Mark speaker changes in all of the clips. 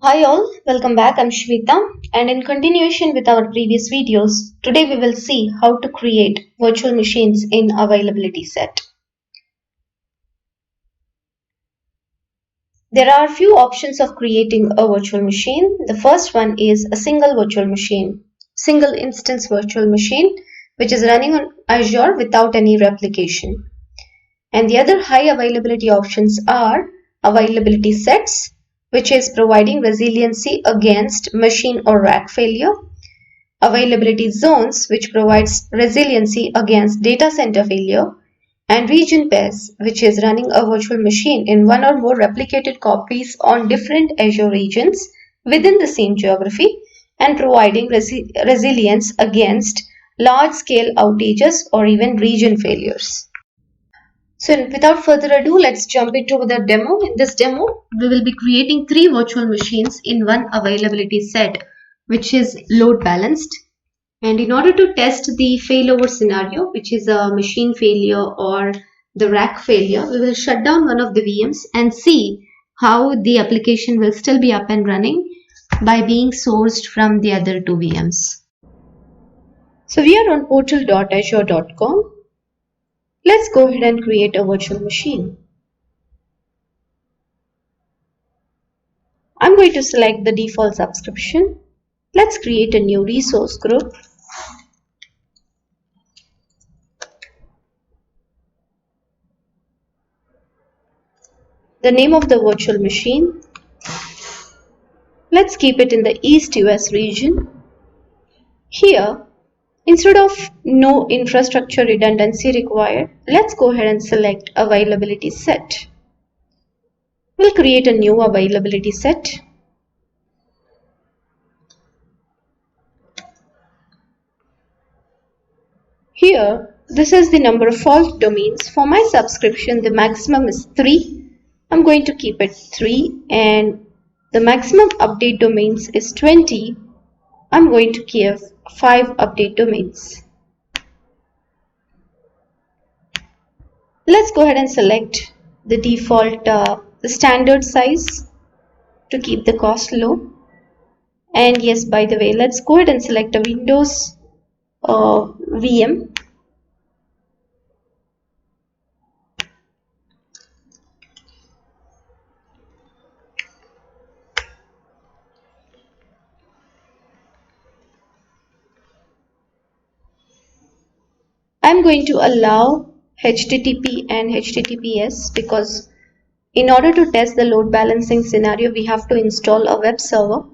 Speaker 1: Hi all, welcome back. I'm Shweta, and in continuation with our previous videos, today we will see how to create virtual machines in availability set. There are a few options of creating a virtual machine. The first one is a single virtual machine, single instance virtual machine, which is running on Azure without any replication. And the other high availability options are availability sets, which is providing resiliency against machine or rack failure, availability zones, which provides resiliency against data center failure, and region pairs, which is running a virtual machine in one or more replicated copies on different Azure regions within the same geography and providing resilience against large-scale outages or even region failures. So without further ado, let's jump into the demo. In this demo, we will be creating three virtual machines in one availability set, which is load balanced. And in order to test the failover scenario, which is a machine failure or the rack failure, we will shut down one of the VMs and see how the application will still be up and running by being sourced from the other two VMs. So we are on portal.azure.com. Let's go ahead and create a virtual machine. I'm going to select the default subscription. Let's create a new resource group. The name of the virtual machine. Let's keep it in the East US region. Here, instead of no infrastructure redundancy required, let's go ahead and select availability set. We'll create a new availability set. Here, this is the number of fault domains. For my subscription, the maximum is 3. I'm going to keep it 3, and the maximum update domains is 20. I'm going to give 5 update domains. Let's go ahead and select the default, the standard size to keep the cost low. And yes, by the way, let's go ahead and select a Windows VM. I'm going to allow HTTP and HTTPS because in order to test the load balancing scenario, we have to install a web server,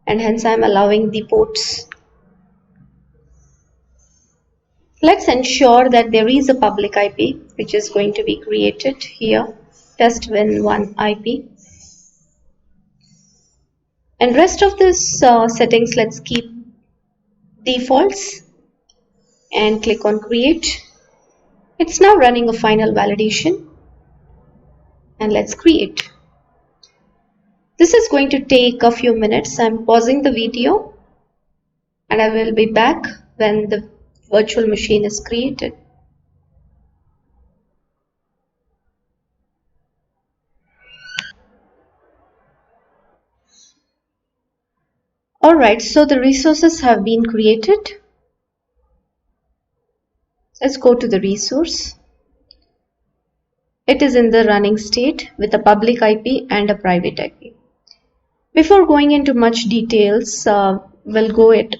Speaker 1: and hence I'm allowing the ports. Let's ensure that there is a public IP which is going to be created here, test.win1 IP. And rest of this settings, let's keep defaults and click on create. It's now running a final validation, and let's create. This is going to take a few minutes. I'm pausing the video and I will be back when the virtual machine is created. Alright, so the resources have been created. Let's go to the resource. It is in the running state with a public IP and a private IP. Before going into much details, we'll go it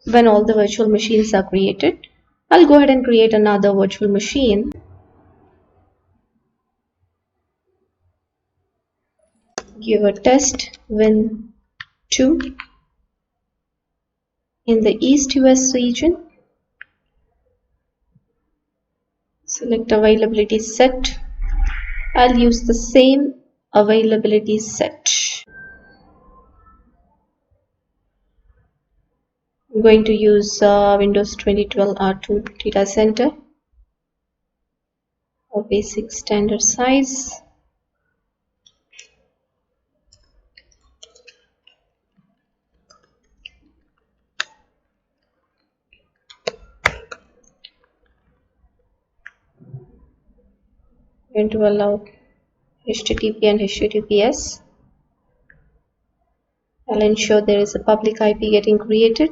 Speaker 1: when all the virtual machines are created. I'll go ahead and create another virtual machine. Give a test win2 in the East US region. Select availability set. I'll use the same availability set. I'm going to use Windows 2012 R2 data center, a basic standard size. Going to allow HTTP and HTTPS. I'll ensure there is a public IP getting created,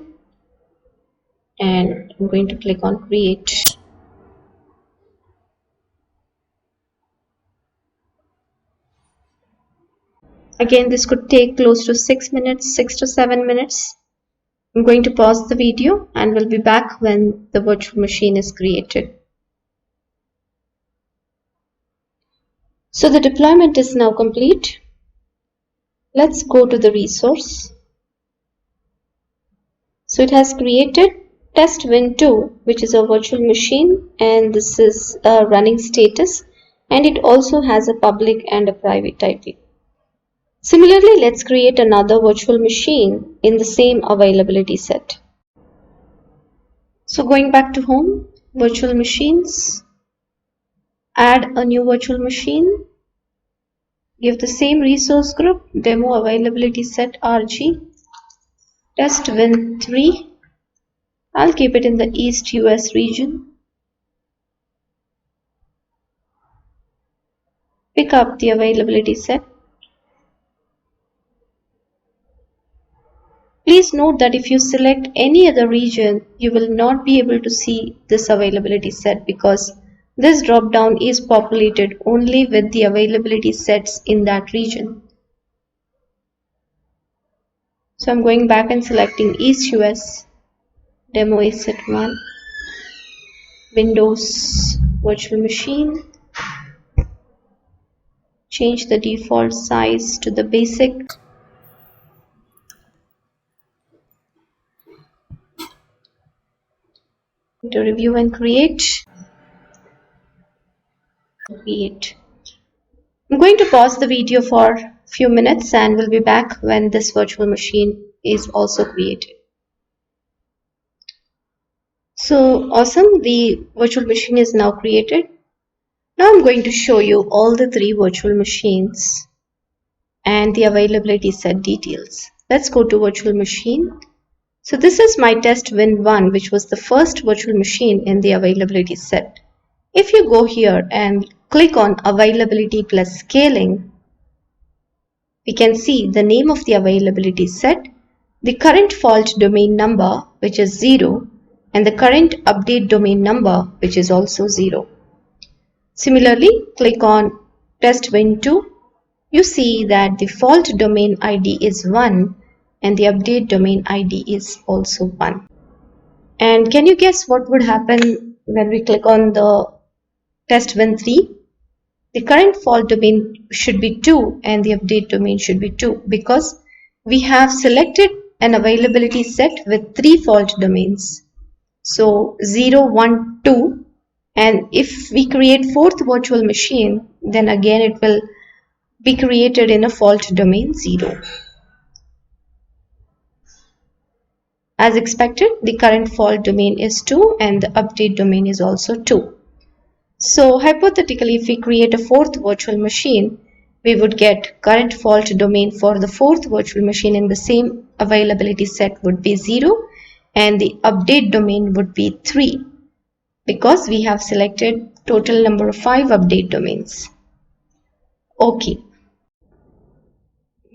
Speaker 1: and I'm going to click on create. Again, this could take close to 6 minutes, 6 to 7 minutes. I'm going to pause the video and we'll be back when the virtual machine is created. So the deployment is now complete. Let's go to the resource. So it has created test win2, which is a virtual machine, and this is a running status, and it also has a public and a private IP. Similarly, let's create another virtual machine in the same availability set. So going back to home, virtual machines, add a new virtual machine, give the same resource group, demo availability set RG, test win3. I'll keep it in the East US region. Pick up the availability set. Please note that if you select any other region, you will not be able to see this availability set because this drop down is populated only with the availability sets in that region. So I'm going back and selecting East US, demo is set 1, Windows virtual machine, change the default size to the basic. To review and create. I'm going to pause the video for a few minutes and we'll be back when this virtual machine is also created. So awesome, the virtual machine is now created. Now I'm going to show you all the 3 virtual machines and the availability set details. Let's go to virtual machine. So this is my test win1, which was the first virtual machine in the availability set. If you go here and click on availability plus scaling, we can see the name of the availability set, the current fault domain number, which is 0, and the current update domain number, which is also 0. Similarly, click on test win2. You see that the fault domain ID is 1 and the update domain ID is also 1. And can you guess what would happen when we click on the test win3? The current fault domain should be 2 and the update domain should be 2 because we have selected an availability set with 3 fault domains. So 0, 1, 2, and if we create 4th virtual machine, then again it will be created in a fault domain 0. As expected, the current fault domain is 2 and the update domain is also 2. So hypothetically, if we create a 4th virtual machine, we would get current fault domain for the 4th virtual machine in the same availability set would be 0 and the update domain would be 3 because we have selected total number of 5 update domains. Okay.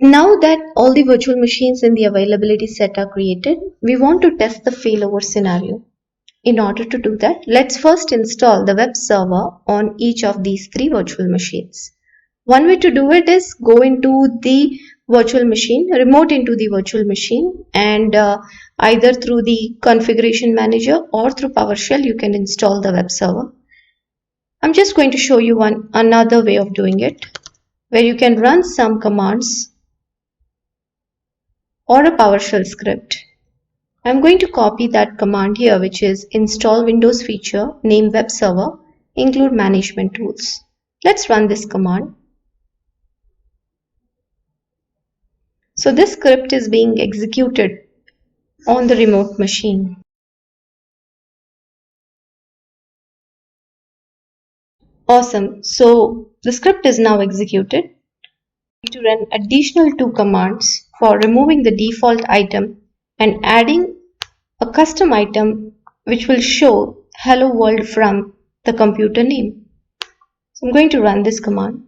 Speaker 1: Now that all the virtual machines in the availability set are created, we want to test the failover scenario. In order to do that, let's first install the web server on each of these 3 virtual machines. One way to do it is go into the virtual machine, remote into the virtual machine, and either through the configuration manager or through PowerShell you can install the web server. I'm just going to show you another way of doing it, where you can run some commands or a PowerShell script. I'm going to copy that command here, which is install Windows feature, name web server, include management tools. Let's run this command. So this script is being executed on the remote machine. Awesome. So the script is now executed. To run additional 2 commands for removing the default item and adding a custom item which will show hello world from the computer name. So I'm going to run this command.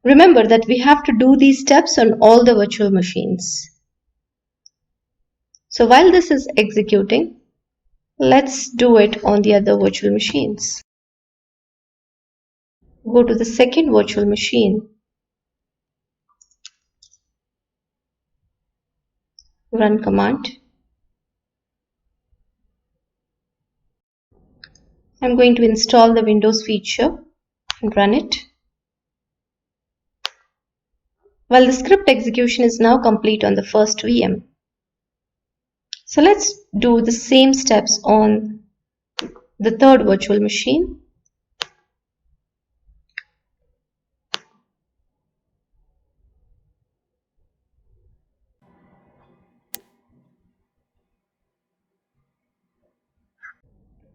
Speaker 1: Remember that we have to do these steps on all the virtual machines. So while this is executing, let's do it on the other virtual machines. Go to the second virtual machine. Run command. I'm going to install the Windows feature and run it. Well, the script execution is now complete on the first VM. So let's do the same steps on the third virtual machine.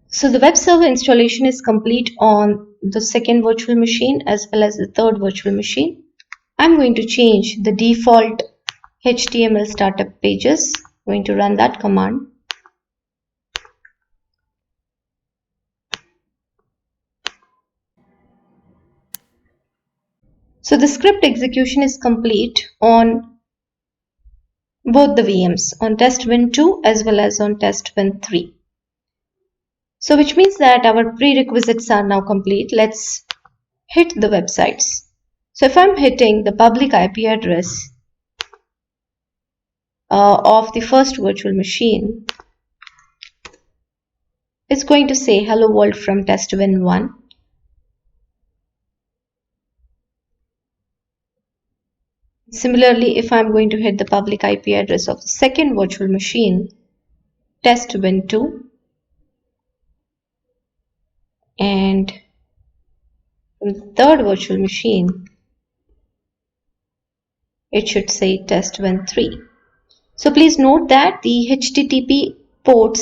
Speaker 1: So the web server installation is complete on the second virtual machine as well as the third virtual machine. I'm going to change the default HTML startup pages. I'm going to run that command. So the script execution is complete on both the VMs, on testwin2 as well as on testwin3. So which means that our prerequisites are now complete. Let's hit the websites. So if I'm hitting the public IP address of the first virtual machine, it's going to say hello world from testwin1. Similarly, if I'm going to hit the public IP address of the second virtual machine, testwin2, and from the third virtual machine, it should say testwin3. So please note that the HTTP port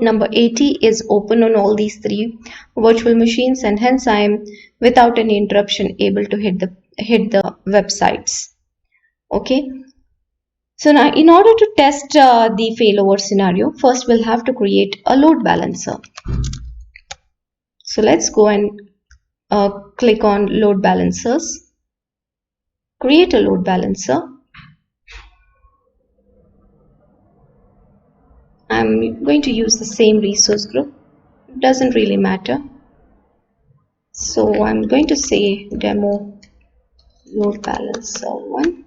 Speaker 1: number 80 is open on all these three virtual machines, and hence I am without any interruption able to hit the websites. Okay. So now in order to test the failover scenario, first we'll have to create a load balancer. So let's go and click on load balancers. Create a load balancer. I'm going to use the same resource group. It doesn't really matter. So I'm going to say demo load balancer 1.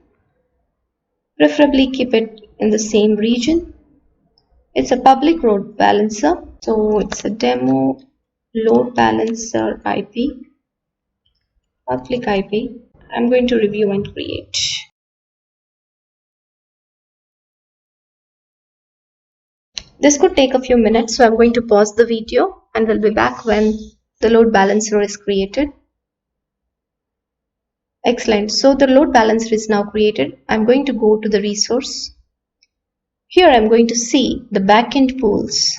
Speaker 1: Preferably keep it in the same region. It's a public load balancer. So it's a demo load balancer IP, public IP. I'm going to review and create. This could take a few minutes, so I'm going to pause the video and we'll be back when the load balancer is created. Excellent. So the load balancer is now created. I'm going to go to the resource. Here I'm going to see the backend pools.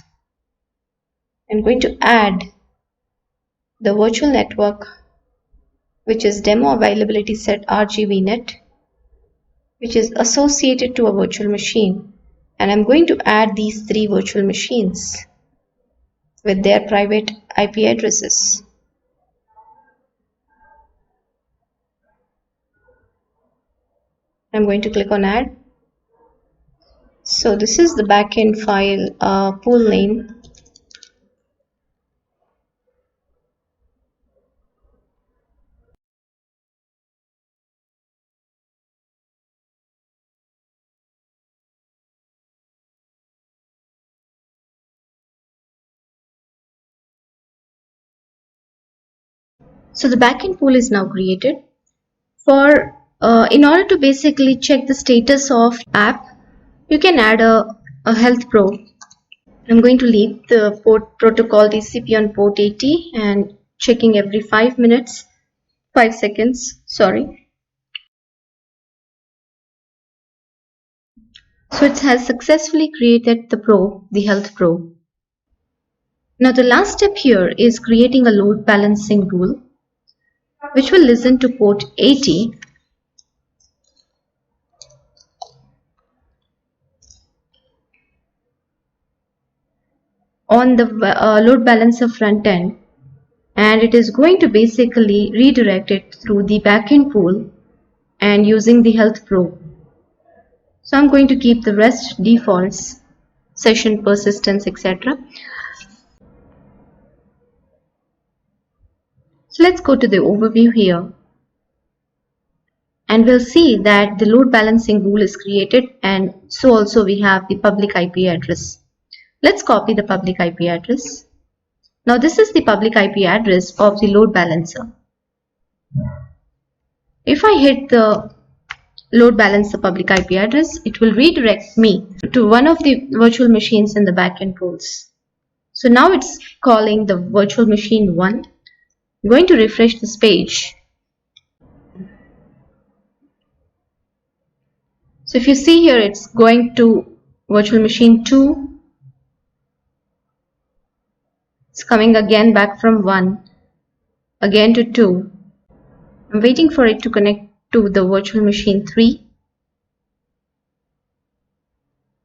Speaker 1: I'm going to add the virtual network, which is demo availability set RGVNet, which is associated to a virtual machine. And I'm going to add these three virtual machines with their private IP addresses. I'm going to click on add. So this is the backend file pool name. So the backend pool is now created. In order to basically check the status of app, you can add a health probe. I'm going to leave the port protocol TCP on port 80 and checking every 5 seconds, sorry. So it has successfully created the probe, the health probe. Now the last step here is creating a load balancing rule, which will listen to port 80 on the load balancer front end, and it is going to basically redirect it through the backend pool and using the health probe. So I'm going to keep the rest defaults, session persistence, etc. So let's go to the overview here, and we'll see that the load balancing rule is created, and so also we have the public IP address. Let's copy the public IP address. Now this is the public IP address of the load balancer. If I hit the load balancer public IP address, it will redirect me to one of the virtual machines in the backend pools. So now it's calling the virtual machine 1. I'm going to refresh this page. So if you see here, it's going to virtual machine 2. It's coming again back from 1, again to 2. I'm waiting for it to connect to the virtual machine 3.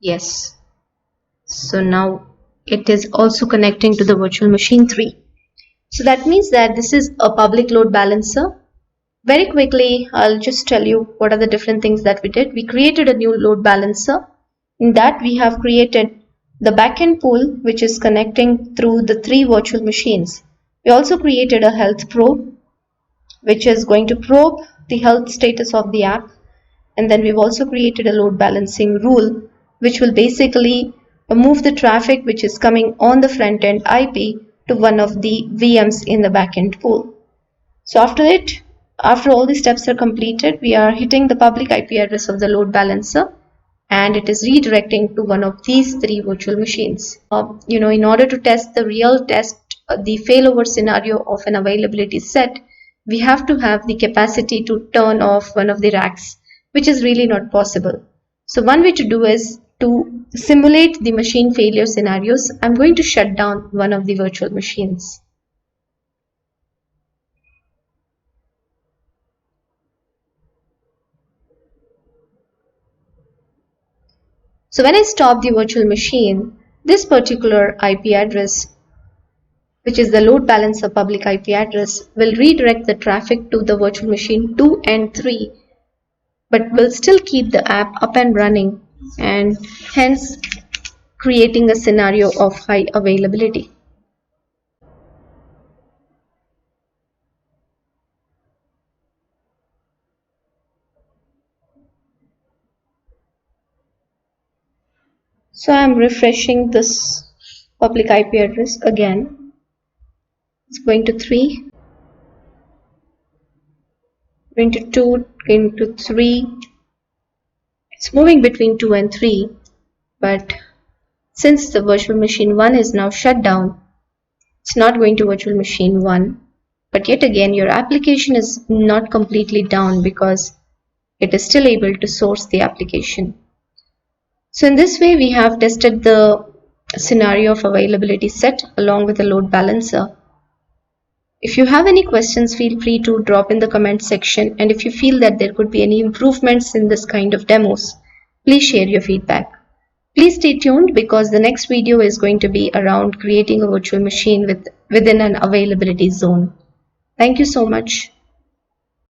Speaker 1: Yes. So now it is also connecting to the virtual machine 3. So that means that this is a public load balancer. Very quickly, I'll just tell you what are the different things that we did. We created a new load balancer. In that, we have created the backend pool, which is connecting through the 3 virtual machines. We also created a health probe, which is going to probe the health status of the app. And then we've also created a load balancing rule, which will basically move the traffic which is coming on the front end IP to one of the VMs in the backend pool. So after all the steps are completed, we are hitting the public IP address of the load balancer, and it is redirecting to one of these 3 virtual machines. In order to test the failover scenario of an availability set, we have to have the capacity to turn off one of the racks, which is really not possible. So one way to do is to simulate the machine failure scenarios. I'm going to shut down one of the virtual machines. So when I stop the virtual machine, this particular IP address, which is the load balancer public IP address, will redirect the traffic to the virtual machine 2 and 3, but will still keep the app up and running, and hence creating a scenario of high availability. So I'm refreshing this public IP address again. It's going to 3, going to 2, going to 3. It's moving between 2 and 3, but since the virtual machine 1 is now shut down, it's not going to virtual machine 1. But yet again, your application is not completely down because it is still able to source the application. So in this way, we have tested the scenario of availability set along with the load balancer. If you have any questions, feel free to drop in the comment section, and if you feel that there could be any improvements in this kind of demos, please share your feedback. Please stay tuned because the next video is going to be around creating a virtual machine within an availability zone. Thank you so much.